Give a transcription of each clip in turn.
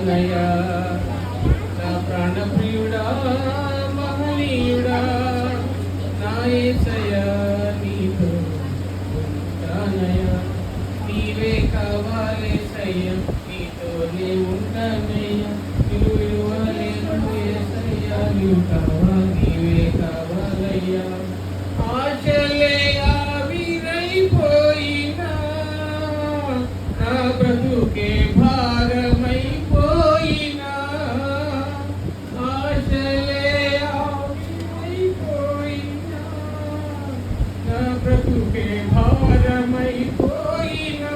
ఉంటానయ్యా నా ప్రాణప్రియుడా మహనీయుడా నా యేసయ్యా నీతో ఉంటానయ్యా నీవే కావాలేసయ్యా నీతోనే ఉంటానయ్యా నీవు విలువలేను యేసయ్యా నీవు కావాలి నీవే కావాలయ్యా ఆశలే ఆవిరైపోయినా నా బ్రతుకే భారమైపోయినా ఆశలే ఆవిరైపోయినా నా బ్రతుకే భారమైపోయినా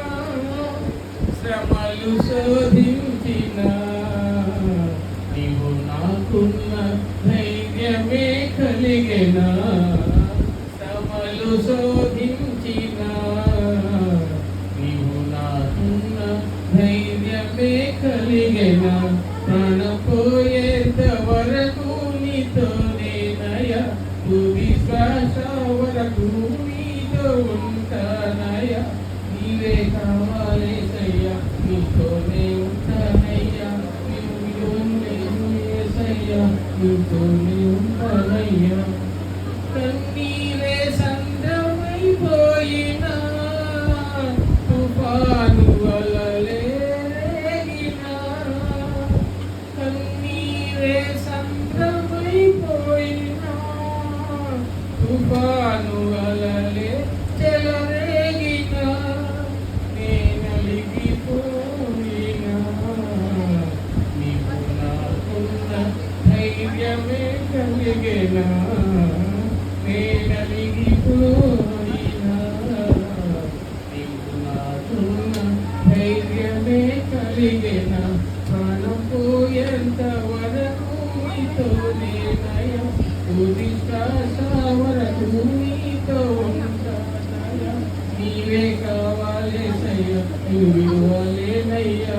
శ్రమలు శోధించినా నీవు నాకున్న ధైర్యమే కలిగెనా శ్రమలు శోధించినా నీవు నాకున్న ధైర్యమే కలిగెనా ప్రాణపోయేంత వరకు నీతోనేనయ్యా తుది శ్వాస వరకు నీతో ఉంటానయ్యా నీవే కావాలేసయ్యా నీతోనే ఉంటానయ్యా నీవు విలువలేను యేసయ్యా నీతోనే ఉంటానయ్యా కన్నీరే సంద్రమైపోయినా తుఫాను అలలే రేగినా కన్నీరే సంద్రమైపోయినా తుఫాను అలలే చెలరేగినా నేనలిగిపోయినా నీవు నాకున్న ధైర్యమే కలిగెనా నేనలిగిపోయినా నీవు నాకున్న ధైర్యమే కలిగెనా ప్రాణం పోయేంత వరకు నీతోనేనయ్యా తుది శ్వాస వరకు నీతో ఉంటానయ్యా నీవే కావాలేసయ్యా నీవు విలువలేనయ్యా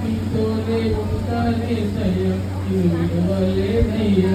నీతోనే ఉంటానేసయ్యా నీవు విలువలేనయ్యా